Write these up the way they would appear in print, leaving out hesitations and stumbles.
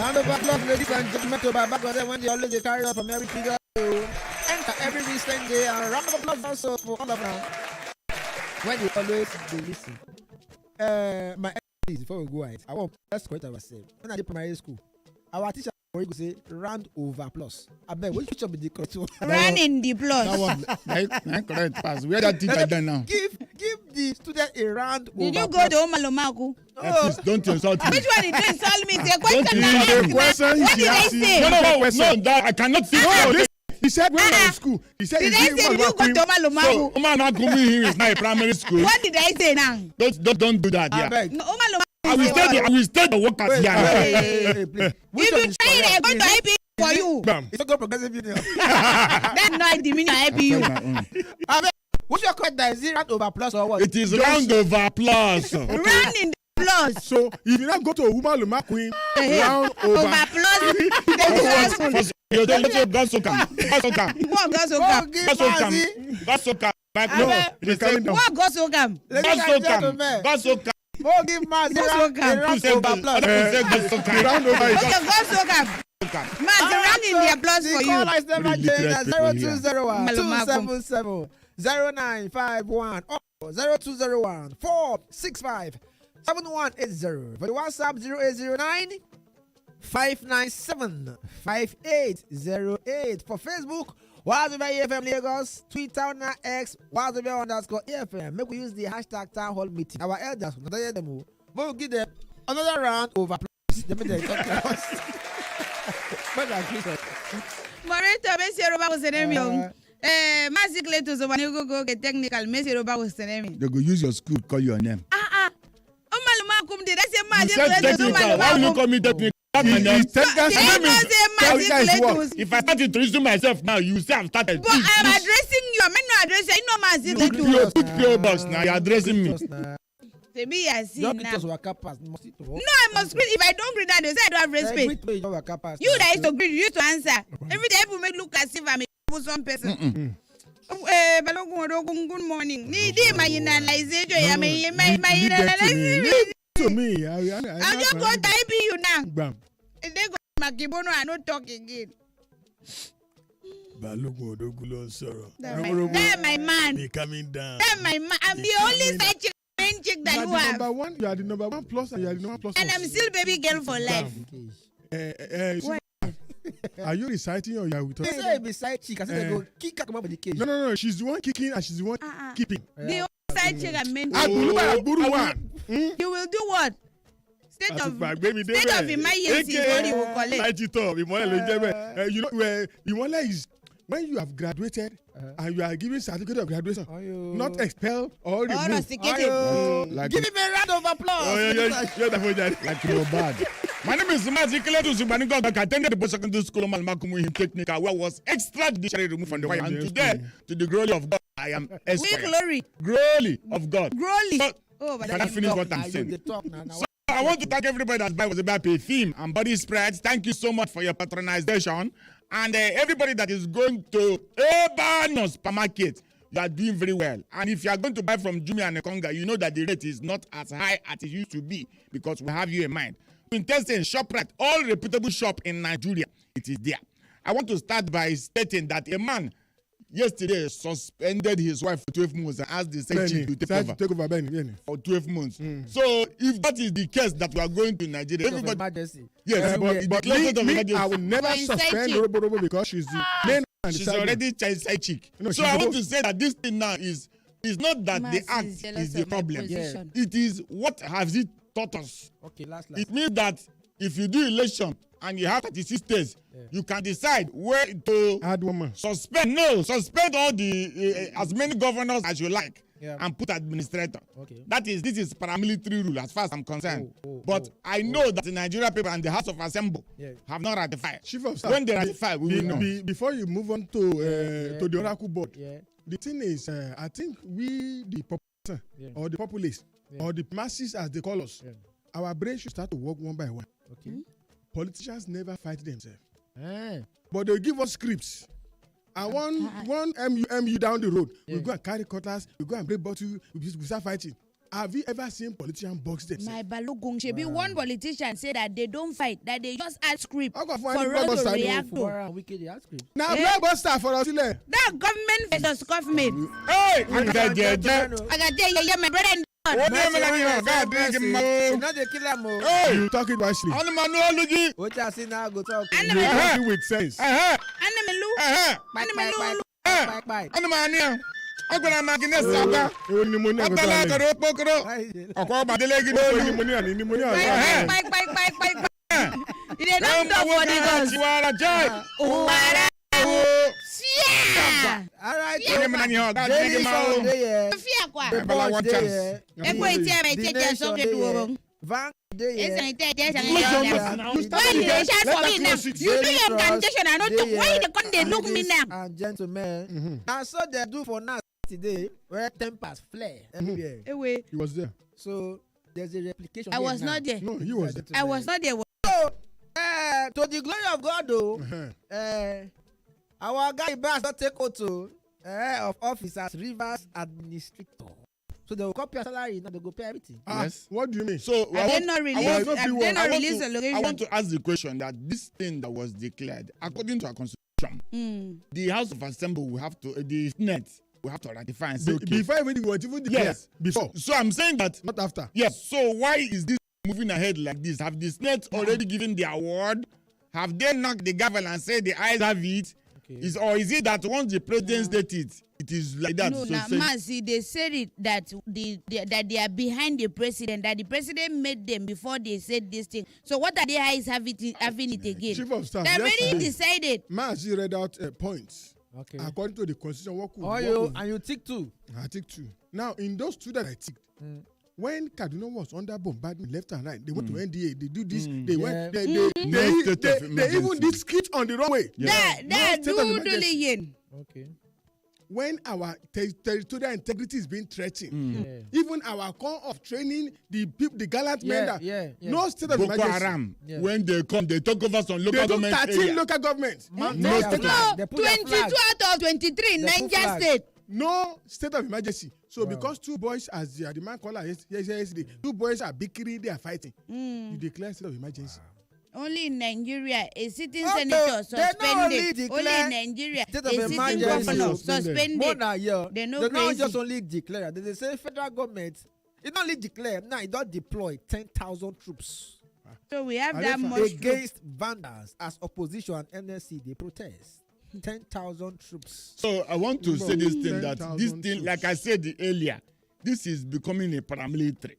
Round of applause, ladies and gentlemen, to Baba God, when they always carry out from every figure to enter every recent day. And round of applause also for all of them. When you always listen. My please, before we go out, I want let's correct ourselves. When I did primary school, our teacher would say round over plus. I bet which teacher be the correct one? Run in the plus. That one, correct pass. Where that teacher done now? Give the student a round over. Did you go to Omalomaku? Please don't insult me. Which one did you insult me? Say Don't question. insult me. What did I say? No, that I cannot see. No, he said when we were in school. He said Did I say you go to Omalomaku? Omalomaku here is not a primary school. What did I say now? Don't do that. Yeah. beg. No, Omalomaku. I will stay the workers here. Hey, please. Which If one you is try it, I correct? go to IP for you. Bam. It's not go progressive union. That's not the meaning of IPU. I mean, what's your correct? Is it round over plus or what? It is round over plus. Run in the plus. So if you not go to Umaluma Queen, round over. Over plus. You don't let God so come. God so come. What goes so come? God so come. God so come. He's coming down. What goes so come? God so come. God so come. Oh, give man Go so come. round over plus. God so come. Round over is Okay, go so come. Man, the run in the plus for The you. call is never Really change literate at people 0201 here. 277 0951 or 0201 465 7180. For the WhatsApp 0809 597 5808. For Facebook, Wazobia EFM Lagos, Twitter na X, Wazobia_EFM. Make we use the hashtag town hall meeting. Our elders, we'll give them another round over plus. Let me talk to us. Morito, Messi Roba was the name. Masikle to the one you go get technical. Messi Roba was the name. They go use your school, call your name. Omalumakum did I say You said Masikle to technical. Why will you call me technical? If I start introducing myself now, you say I've started. But I'm addressing you. I'm not addressing you. Masikle to. Put PO box now. You're addressing me. Maybe I see now. No, I must greet. If I don't greet that, they say I don't have respect. You that used to greet, you used to answer. Every day people make look as if I'm a some person. Good morning. Need my analyzation. My to me. I'll just go type you now. Bam. And they go Makibono and not talk again. That's my man. Be coming down. That's my man. I'm the only side chick, main chick that you have. Number one, you are the number one plus, and you are the number one plus. And I'm still baby girl for life. Are you reciting or you are with us? They say be side chick. I said they go kick her come up with the cage. No. She's the one kicking and she's the one keeping. The only side chick and main chick. You will do what? State of emergency is what you will call it. You know where the one is when you have graduated and you are giving certificate of graduation, not expelled or removed. Like give him a round of applause. Like you're bad. My name is Mazikele to Zubanigo. I attended the secondary school of Malmakumu Technical, where was extrajudicially removed from the fire. And today, to the glory of God, I am expired. Glory. Glory of God. Glory. So, but I finish what I'm saying. So, I want to thank everybody that's by was about perfume and body spreads. Thank you so much for your patronization. And everybody that is going to Ebano supermarket, you are doing very well. And if you are going to buy from Jumia and Konga, you know that the rate is not as high as it used to be because we have you in mind. In testing ShopRite, all reputable shop in Nigeria, it is there. I want to start by stating that a man yesterday suspended his wife for 12 months and asked the secretary to take over for 12 months. So if that is the case that we are going to Nigeria, everybody, yes, but I will never suspend Robo because she's the main. She's already side chick. No, so I want to say that this thing now is not that the act is the problem. It is what has it taught us. Okay, last. It means that if you do election and you have 36 days, you can decide where to add woman. Suspend all the as many governors as you like, and put administrator. Okay. This is paramilitary rule as far as I'm concerned. But I know that the Nigeria people and the House of Assembly have not ratified. Chief of Staff, when they ratify, we will know. Before you move on to the Oracle board, the thing is, I think we the population or the populace or the masses as they call us, our brain should start to work one by one. Okay. Politicians never fight themselves, but they give us scripts. I want one MU down the road. We go and carry cutlass. We go and break bottle. We start fighting. Have you ever seen politicians box themselves? My Balogun should be one politician say that they don't fight, that they just add script How come for for us to any react to. Now, blockbuster for us. That government versus government. Hey, I got tell you, my brother and what do you mean? God, drink him, man. Hey, You talking wisely. all the man know Luigi. What I see now go talk. You Animal, talking with sense. animal, Ano man niya? Ako na magina saka. Ewo ni pneumonia go Abala down. karo pokoro. Ako ba delegi Ewo no. pneumonia ni pneumonia. bye. You dey not talk for the guns. Chiwara joy. Uwara, Oh. yeah. All right. Any man here, God drink him, man. Fear kwa. Abala one chance. Eko iti ame tete so ke duo. Van Esa day. ite ite Look esa. now. Why you dey shout for me now? You do your plantation and not talk. Why you dey come dey look me now? And gentlemen, and so they do for now today, where tempers flare everywhere. Ewe, He was there. So there's a replication. I here was now. not there. No, he was there. I was not there. So, to the glory of God, though, our guy Bass not take auto of office as Rivers administrator. So they will copy your salary, now they go pay everything. Yes. What do you mean? So Have they not released? want- Have they not I want released the I location? want to ask the question that this thing that was declared, according to our constitution, the House of Assembly will have to, the Senate will have to ratify and say, okay. Before even the even declare. Yes. Before, So I'm saying that, not after. yes. So why is this moving ahead like this? Have the Senate already given the award? Have they knocked the gavel and said the eyes have it? Okay. Or is it that once the president states it is like that? No, So now, say- Mazi, they said it that that they are behind the president, that the president made them before they said this thing. So what are the eyes having it again? Chief of Staff, They already yesterday, decided. Mazi read out points. Okay. According to the constitution, what could Oh, what you could- and you tick two. I take two. Now, in those two that I ticked, when Kaduna was under bombardment left and right, they went to NDA, they do this, they went, they No state of they emergency. even did skit on the runway. That state of emergency. doodling. Okay. When our territorial integrity is being threatened, even our core of training, the people, the gallant men, that no state of Boko emergency. Haram, when they come, they talk over some local They do government 13 area. local governments. No No, state. They put their 22 flag. out of 23 They put Niger flag. State. No state of emergency. So because two boys, as the man called us yesterday, two boys are bickering, they are fighting. You declare state of emergency. Only in Nigeria, a sitting Okay, senator they not only suspended. declare Only in Nigeria, state a of sitting emergency governor suspended. More suspended. than a year. They no They not crazy. just only declare. They say federal government. It not only declare. Now it don't deploy 10,000 troops So we have Are that they much. troop. against vandals as opposition and NSC. They protest. 10,000 troops. So I want to say this thing, that 10,000 this thing, troops. like I said earlier, this is becoming a paramilitary.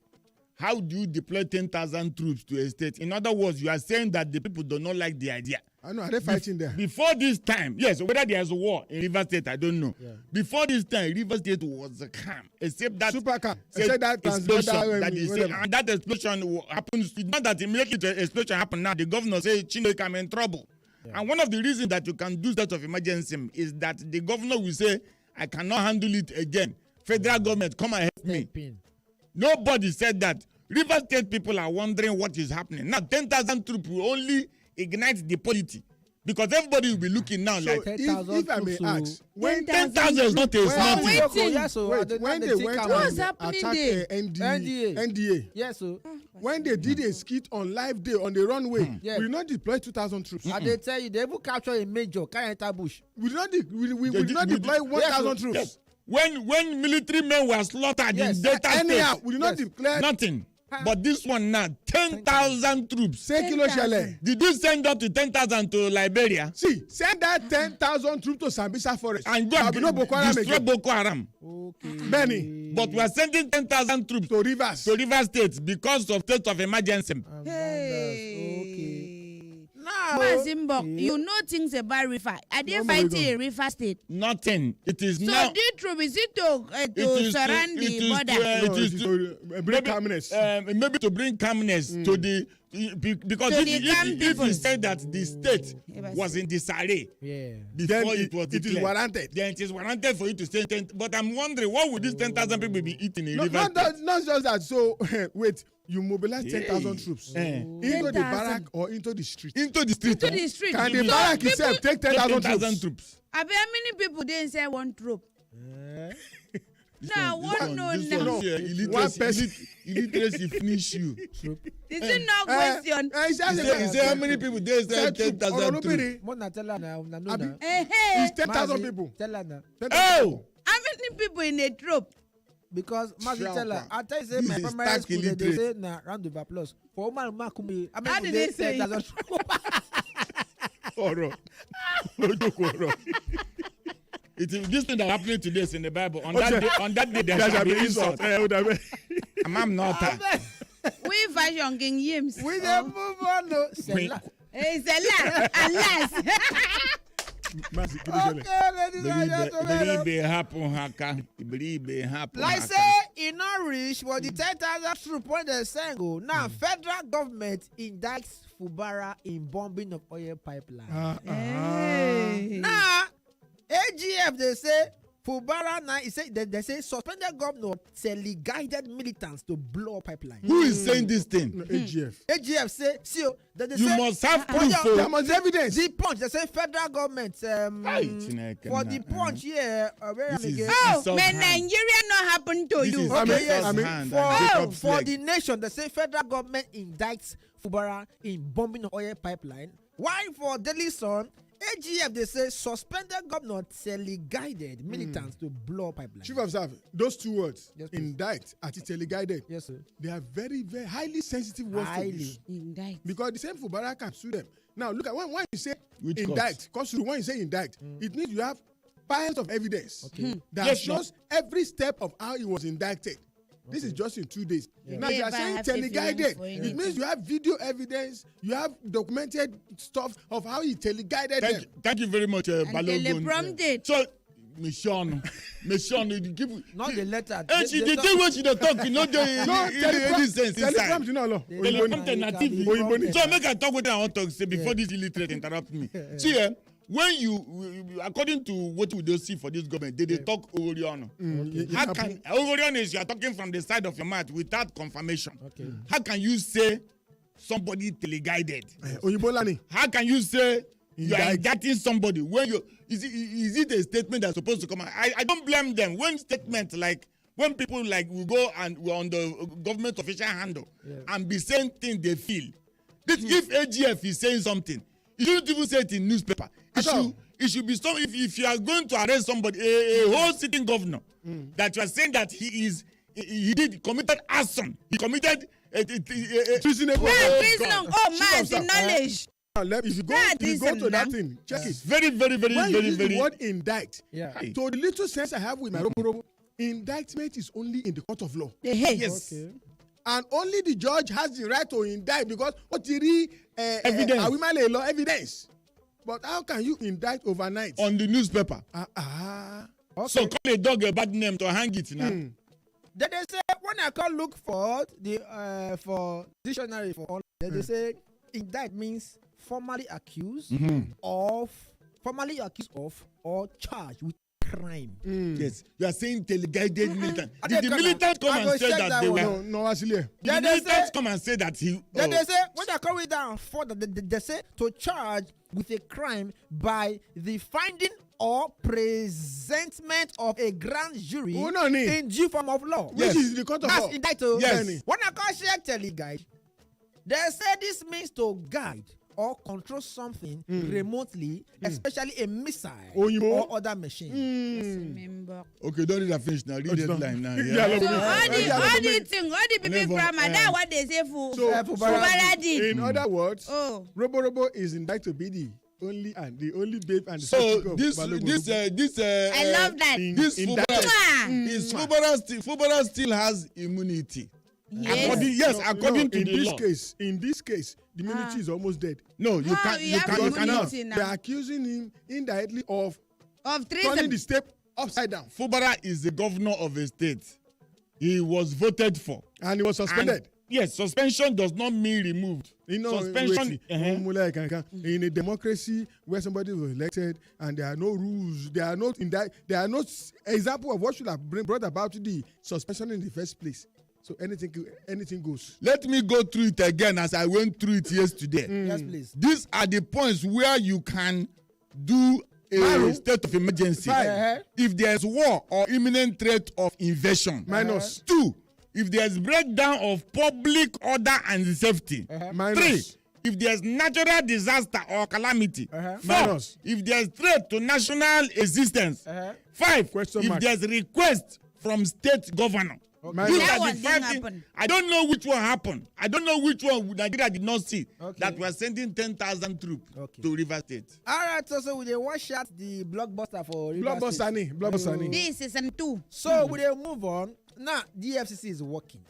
How do you deploy 10,000 troops to a state? In other words, you are saying that the people do not like the idea. I know, are they fighting there? Before this time, yes, whether there is a war in River State, I don't know. Before this time, River State was calm, except that Super calm. said Except that explosion transborder, that is whatever. and that explosion happens. It's not that immediately the explosion happened now. The governor says Chineke, I'm in trouble. And one of the reasons that you can do state of emergency is that the governor will say, I cannot handle it again. Federal government, come and help me. Nobody said that. River State people are wondering what is happening. Now, 10,000 troops will only ignite the polity. Because everybody will be looking now So like, 10,000 if I may troops, ask, when 10,000 is not a Well, small wait. thing. Waiting. Yes, so wait, when they went What's and happening attacked there? NDA, Yes, so when they did a skit on live day on the runway, Yeah. we did not deploy 2,000 troops. and they tell you they even capture a major carry enter bush. We did not, we They did not did- deploy 1,000 Yes, troops. Yes. When military men were slaughtered Yes. in Delta Anyhow, State, we did not Yes. declare. nothing. But this one now, 10,000 troops. Say kilo shele. Did you send up to 10,000 to Liberia? See, send that 10,000 troops to Sambisa forest. And go There will be no Boko Haram destroy again. Boko Haram. Benny But we are sending 10,000 troops to rivers. to River State because of state of emergency. Hey. Now, Mazimbo, you know things about river. Are they No, fighting Marigo. a river state? Nothing. It is So now. the troop is it to It is surround it the is border? to, No, it is it is to, to bring calmness. maybe to bring calmness to the because To if, the calm if people. you said that the state was in disarray yeah. before Then it was it is declared, warranted. then it is warranted for you to say 10. But I'm wondering, what would these 10,000 people be eating in No, River not, State? not just that. So, wait, you mobilize Yeah. 10,000 troops into the 10,000. barrack or into the street. Into the street. To the street. Can the So barrack people- itself take 10,000 10,000 troops? troops. Abi, how many people dey inside one troop? Illiteracy finish you. This is no question. He say how many people there say 10,000 troops. It's 10,000 people. Oh! How many people in a troop? Because Mazi tell her, I tell you say my primary school they say na round of applause for Omar Makumi. I mean, how did they say? This thing that happening today is in the Bible. On that day there shall be insult. I'm not that. We fashion King Yims. We dey move on. No, hey, Zella, alas. Okay, ladies and gentlemen. Believe it happen. Like say, e not reach for the 10,000 troop when they send go. Now, federal government indicts Fubara in bombing of oil pipeline. Hey. Now, AGF they say Fubara now they say suspended governor guided militants to blow up pipeline. Who is saying this thing? No, AGF. AGF say that they you say, must have proof. There must evidence. The Punch they say federal government for the Punch here. Where am I again? Oh, may Nigeria not happen to you? Okay, yes. For the nation they say federal government indicts Fubara in bombing of oil pipeline. Why for Daily Sun? AGF they say suspended governor guided militants to blow pipeline. Chief of Staff, those two words, yes, indict and guided. Yes, sir. They are very, very highly sensitive words to use. Indict. Because the same Fubara can sue them. Now look at when you say indict, when you say indict, it means you have piles of evidence that shows every step of how he was indicted. This is just in 2 days. Yeah. Now you are saying teleguided. It means you have video evidence, you have documented stuff of how he teleguided them. Thank you very much, Balogun. Teleprompted. So, Mission, you give not the letter. And she did what she don't talk. No, any sense inside. Teleprompted native. So make I talk with her. I want to say before this illiterate interrupt me. See, when you according to what we do see for this government, they talk Orion. How can Orion is you are talking from the side of your mouth without confirmation? How can you say somebody teleguided? How can you say you are indicting somebody when you is it a statement that's supposed to come out? I don't blame them when statements like when people like will go and we're on the government official handle and be saying things they feel. This, if AGF is saying something, you shouldn't even say it in newspaper. It should be some. If you are going to arrest somebody, a whole sitting governor, that you are saying that he committed arson, he committed treasonable. Knowledge. If you go to that thing, check it. Very. When you use the word indict, to the little sense I have with my robo, indictment is only in the court of law. Yes. Okay. And only the judge has the right to indict because what the evidence. Law evidence. But how can you indict overnight? On the newspaper. Okay. So call a dog a bad name to hang it now. Then they say when I call look for the for dictionary for all, they say indict means formally accused of or charged with crime. Yes, you are saying teleguided militant. Did the militant come and say that they were? No, actually. The militants come and say that he. Then they say when they call it down for they say to charge with a crime by the finding or presentment of a grand jury in due form of law. Which is the court of law. Yes. When I call share teleguide, they say this means to guide or control something remotely, especially a missile or other machine. Okay, don't read that finish now. Read the line now. All the people grammar, that's what they say for Fubaradi. In other words, Robo is indicted to be the only babe and the so this I love that. Fubara still has immunity. Yes. According to the law. In this case, the immunity is almost dead. No, you cannot. They are accusing him indirectly of treason. turning the state upside down. Fubara is the governor of a state. He was voted for. And he was suspended. Yes, suspension does not mean removed. Suspension in a democracy where somebody was elected and there are no rules, there are no example of what should have brought about the suspension in the first place. So anything goes. Let me go through it again as I went through it yesterday. Yes, please. These are the points where you can do a state of emergency. If there's war or imminent threat of invasion. Minus. 2, if there's breakdown of public order and safety. Minus. 3, if there's natural disaster or calamity. 4, Minus. if there's threat to national existence. 5, if there's request from state governor. Minus. That one didn't happen. I don't know which one happened. I don't know which one Nigeria did not see. That we are sending 10,000 troops to River State. All right, so we dey one shot the blockbuster for River Blockbuster State. ni. This is season 2. So we dey move on. Now the EFCC is working.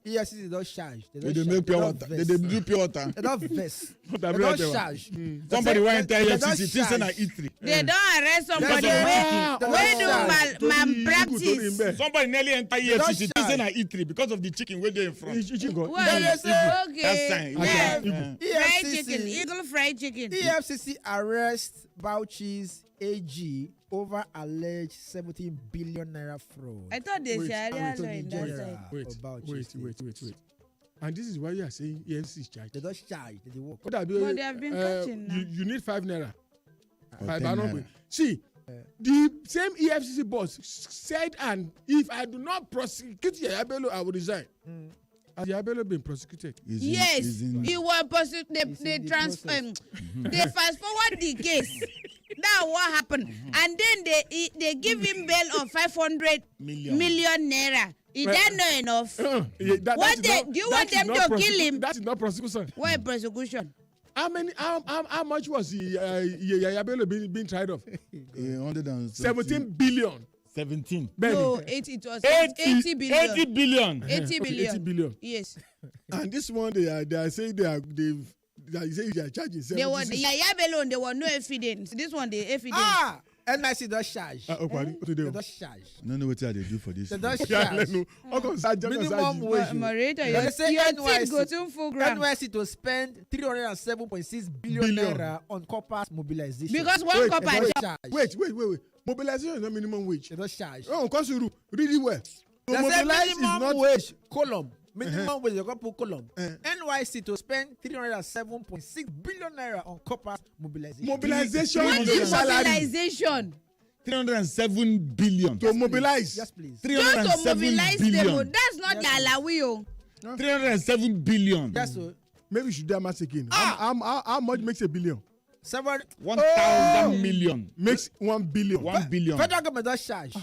EFCC don't charge. They make pure water. They do pure water. They don't vest. They don't charge. Somebody went to They don't EFCC. This is charge. eatery. They don't arrest somebody They don't where do malpractice. Somebody nearly enter EFCC. This is an eatery because of the chicken where they in front. Well, okay. That's time. Yeah. Fried EFCC chicken, eagle fried chicken. EFCC arrests Bauchi's AG over alleged 17 billion naira fraud. I thought they Wait, sharia to law in that Nigeria. side. Wait. And this is why you are saying EFCC is charged. They don't charge. They dey work. But they have been catching now. You need 5 naira. Or 5 10 naira. naira. See, the same EFCC boss said, and if I do not prosecute Yayabelo, I will resign. Has Yayabelo been prosecuted? Yes, he was they transfer. They fast forward the case. That's what happened, and then they give him bail of 500 million naira. Is that not enough? Do you want them to kill him? That is not prosecution. Why prosecution? How much was Yayabelo being tried of? 17 billion. 17. No, it was 80 billion. 80 billion. 80 billion. 80 billion. Yes. And this one they are saying they say they are charging 70. They were Yayabelo. There were no evidence. This one they evidence. NIC don't charge. They don't charge. No, what they do for this? They don't charge. Minimum wage. Moderator, They say your team go to full ground. NYC to spend 307.6 billion naira on corpus mobilization. Because one They copper. don't charge. Wait. Mobilization is not minimum wage. They don't charge. Oh, because you really well. They say mobilize is minimum not wage column. Minimum wage, they got put column. NYC to spend 307.6 billion naira on corpus mobilization. Mobilization What is is salary. mobilization? 307 billion. To mobilize. Yes, please. Just to 307 mobilize billion. them. That's not the Alawi. 307 billion. Yes, sir. Maybe we should do a math again. How much makes a billion? 1,000 million. Makes 1 billion. 1 billion. Federal government don't charge.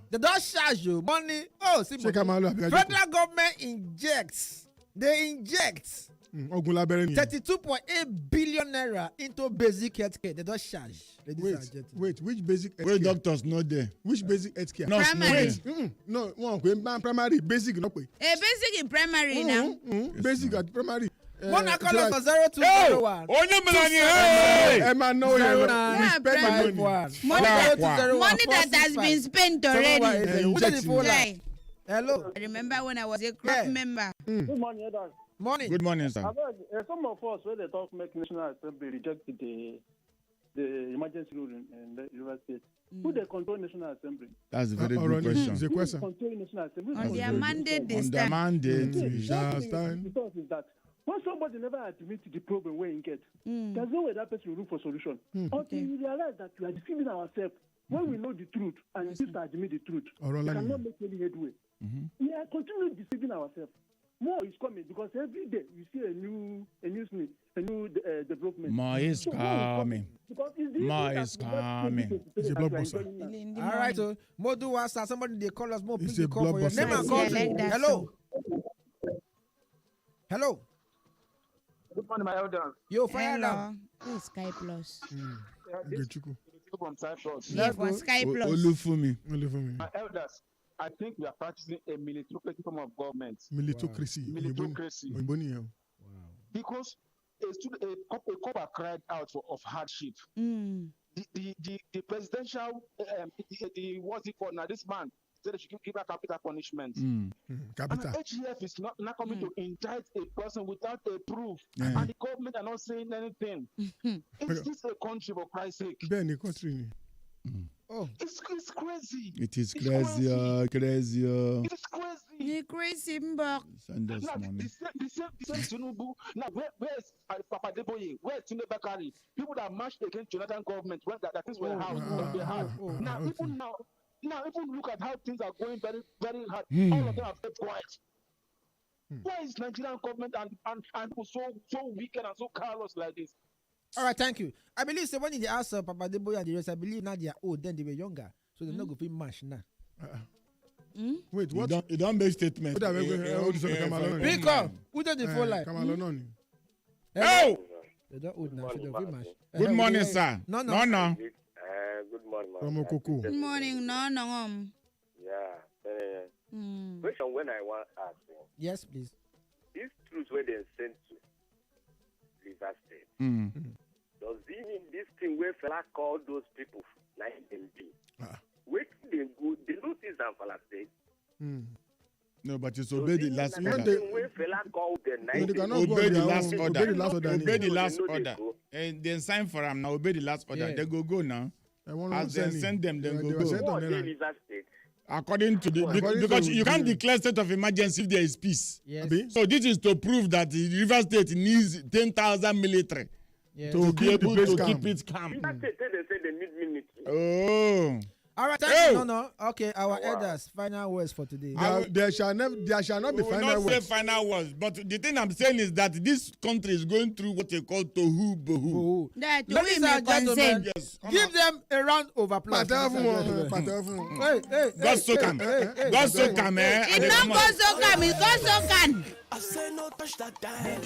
They don't charge you money. Federal government injects. They inject 32.8 billion naira into basic healthcare. They don't charge. Wait, which basic healthcare? Where doctors not there? Which basic healthcare? No, Primary. No, one primary, basic, no pay. Basic in primary now. Basic at primary. One call us for 0201. Emma, no, respect my money. Money that has been spent already. Hello. I remember when I was a club member. Good morning, Edan. Morning. Good morning, sir. Some of us, when they talk, make National Assembly rejected the emergency rule in the River State. Who they control National Assembly? That's a very good question. It's a question. Control National Assembly. On their mandate they On the stand. mandate. Because is that when somebody never admit the problem where he gets, there's no way that person will look for solution. Until we realize that we are deceiving ourselves. When we know the truth and we to admit the truth, we cannot make any headway. We are continuing deceiving ourselves. More is coming because every day you see a new development. More is coming. More is coming. It's a blockbuster. All right, so more do us. Somebody they call us more. It's Please a call for your name and blockbuster. call. Hello. Good morning, my elders. Yo, fire now. Hello. Who is Sky Plus? From Cyprus. Yeah, for Sky Plus. Olufumi. My elders, I think we are practicing a militocracy form of government. Militocracy. Because a couple cried out of hardship. The presidential, what's it called now? This man said they should give a capital punishment. Capital. And HGF is not coming to indict a person without a proof. And the government are not saying anything. Is this a country for Christ's sake? Oh, It's crazy. It is crazy. It is crazy. crazy back. Send us Now, money. the same Tinubu. Now, where is Papa Deboye? Where is Tunde Bakari? People that marched against Jonathan government when that things were hard. Now, even now, even look at how things are going very, very hard. All of them have kept quiet. Why is Nigerian government and people so wicked and so careless like this? All right, thank you. I believe so when they asked Papa Deboy and the rest, I believe now they are old, then they were younger. So they're not going to be mash now. Wait, what? You don't make statements. What are we going to do? Pick up. Who did the full life? Oh! They don't old now, so they'll be mash. Good morning, sir. No. Good morning, From Okoko. Good morning, no. Yeah. Question when I want to ask you. Yes, please. These troops where they sent to River State, does it mean this thing where fella call those people like them be? Wait, they go, the notice and fella State. No, but you obey the last order. Where fella call the night. Obey the last order. Obey the last order. Obey the last order. And then sign for them now. Obey the last order. Yeah. They go now. As they send them, then go. What they River State? According to the because you can't declare state of emergency if there is peace. Yes. So this is to prove that the River State needs 10,000 military to be able to keep it calm. River State they say they need military. Oh. All right, thank you. No. Okay, our elders, final words for today. There shall not be We will final not say words. final words, but the thing I'm saying is that this country is going through what they call tohu bohu. That Ladies we may and gentlemen, consent. Yes. give them a round of applause. God so calm. God so calm, eh? It not go so calm, it go so calm. I say no touch that time.